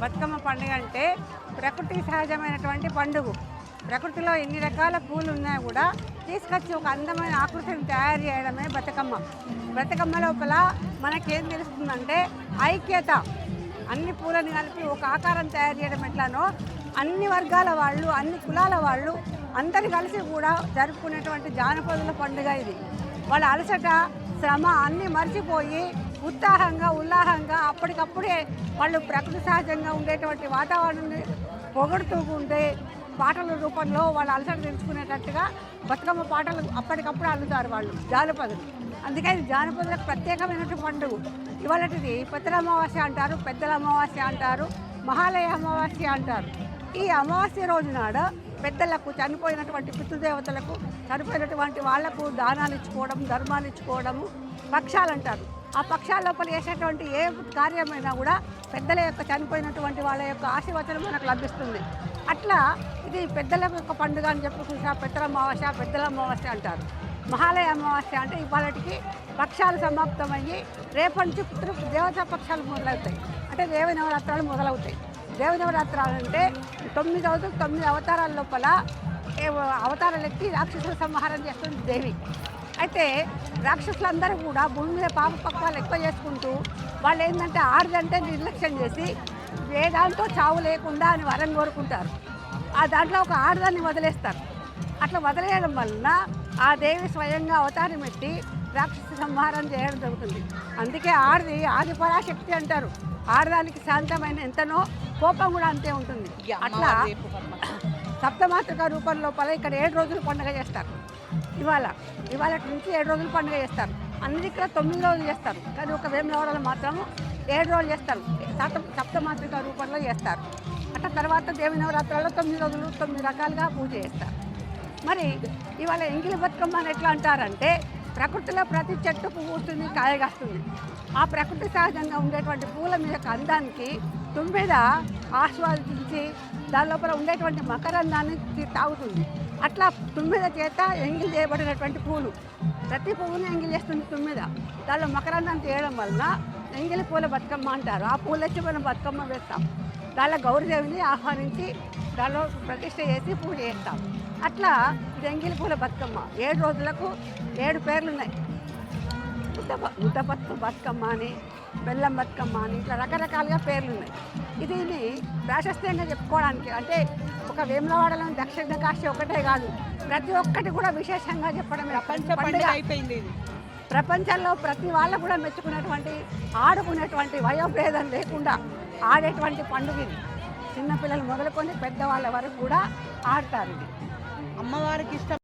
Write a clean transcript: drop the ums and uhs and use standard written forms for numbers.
బతుకమ్మ పండుగ అంటే ప్రకృతి సహజమైనటువంటి పండుగ. ప్రకృతిలో ఎన్ని రకాల పూలు ఉన్నా కూడా తీసుకొచ్చి ఒక అందమైన ఆకృతిని తయారు చేయడమే బతుకమ్మ. బతుకమ్మ లోపల మనకేం తెలుస్తుందంటే ఐక్యత. అన్ని పూలను కలిపి ఒక ఆకారం తయారు చేయడం ఎట్లానో అన్ని వర్గాల వాళ్ళు, అన్ని కులాల వాళ్ళు అందరు కలిసి కూడా జరుపుకునేటువంటి జానపదుల పండుగ ఇది. వాళ్ళ అలసట, శ్రమ అన్నీ మర్చిపోయి ఉత్సాహంగా, ఉల్లాసంగా అప్పటికప్పుడే వాళ్ళు ప్రకృతి సహజంగా ఉండేటువంటి వాతావరణాన్ని పొగడుతూ ఉంటే పాటల రూపంలో వాళ్ళు అలసట తెలుసుకునేటట్టుగా బతుకమ్మ పాటలు అప్పటికప్పుడు అల్లుతారు వాళ్ళు జానపదులు. అందుకని జానపదులకు ప్రత్యేకమైనటువంటి పండుగ. ఇవాళటిది పెద్దల అమావాస్య అంటారు, పెద్దల అమావాస్య అంటారు, మహాలయ అమావాస్య అంటారు. ఈ అమావాస్య రోజు నాడు పెద్దలకు, చనిపోయినటువంటి పితృదేవతలకు, చనిపోయినటువంటి వాళ్లకు దానాలు ఇచ్చుకోవడం, ధర్మాలు ఇచ్చుకోవడము పక్షాలు అంటారు. ఆ పక్షాల లోపల చేసేటువంటి ఏ కార్యమైనా కూడా పెద్దల యొక్క, చనిపోయినటువంటి వాళ్ళ యొక్క ఆశీర్వచనం మనకు లభిస్తుంది. అట్లా ఇది పెద్దల యొక్క పండుగ అని చెప్పి చూసా పెద్దల అమావాస్య, పెద్దల అమావాస్య అంటారు. మహాలయ అమావాస్య అంటే ఇవాళకి పక్షాలు సమాప్తమయ్యి రేపటి నుంచి దేవతా పక్షాలు మొదలవుతాయి. అంటే దేవ నవరాత్రాలు మొదలవుతాయి. దేవ నవరాత్రాలు అంటే 9 రోజులు 9 అవతారాల లోపల అవతారాలు ఎత్తి రాక్షసుల సంహారం చేస్తుంది దేవి. అయితే రాక్షసులందరూ కూడా భూమి మీద పాప పక్వాలు ఎక్కువ చేసుకుంటూ వాళ్ళు ఏంటంటే ఆడదంటే నిర్లక్ష్యం చేసి ఏ దాంతో చావు లేకుండా అని వరం కోరుకుంటారు. ఆ దాంట్లో ఒక ఆడదాన్ని వదిలేస్తారు. అట్లా వదిలేయడం వలన ఆ దేవి స్వయంగా అవతారం ఎత్తి రాక్షస సంహారం చేయడం జరుగుతుంది. అందుకే ఆది పరాశక్తి అంటారు. ఆడదానికి శాంతమైన ఎంతనో కోపం కూడా అంతే ఉంటుంది. అట్లా సప్తమాతృక రూపం లోపల ఇక్కడ 7 రోజులు పండుగ చేస్తారు. ఇవాళ నుంచి 7 రోజులు పండుగ చేస్తారు. అన్ని ఇక్కడ 9 రోజులు చేస్తారు. కానీ ఒక వేములవాడలో మాత్రము 7 రోజులు చేస్తారు. సప్తమాతృక రూపంలో చేస్తారు. అట్లా తర్వాత దేవి నవరాత్రులలో 9 రోజులు 9 రకాలుగా పూజ చేస్తారు. మరి ఇవాళ ఎంగిలి బతుకమ్మ అని ఎట్లా అంటారంటే ప్రకృతిలో ప్రతి చెట్టు పువ్వు ఉంటుంది, కాయగాస్తుంది. ఆ ప్రకృతి సహజంగా ఉండేటువంటి పూల మీద అందానికి తుమ్మెద ఆస్వాదించి దాని లోపల ఉండేటువంటి మకరందాన్ని తాగుతుంది. అట్లా తుమ్మెద చేత ఎంగిల్ చేయబడినటువంటి పూలు, ప్రతి పువ్వుని ఎంగిల్ చేస్తుంది తుమ్మెద. దానిలో మకరందాన్ని చేయడం వలన ఎంగిలి పూల బతుకమ్మ అంటారు. ఆ పూలు వచ్చి మనం బతుకమ్మ వేస్తాం. దానిలో గౌరీదేవిని ఆహ్వానించి దానిలో ప్రతిష్ఠ చేసి పూజ చేస్తాం. అట్లా ఇది ఎంగిలి పూల బతుకమ్మ. 7 రోజులకు 7 పేర్లు ఉన్నాయి. ముద్దపత్తు బతుకమ్మ అని, బెల్లం బతుకమ్మ అని, ఇట్లా రకరకాలుగా పేర్లు ఉన్నాయి. దీన్ని ప్రాశస్త్యంగా చెప్పుకోవడానికి అంటే ఒక వేములవాడలోని దక్షిణ కాశీ ఒకటే కాదు, ప్రతి ఒక్కటి కూడా విశేషంగా చెప్పడం అయిపోయింది. ప్రపంచంలో ప్రతి వాళ్ళు కూడా మెచ్చుకునేటువంటి, ఆడుకునేటువంటి, వయోభేదం లేకుండా ఆడేటువంటి పండుగ ఇది. చిన్నపిల్లలు మొదలుకొని పెద్దవాళ్ళ వరకు కూడా ఆడతారు. ఇది అమ్మవారికి ఇష్టం.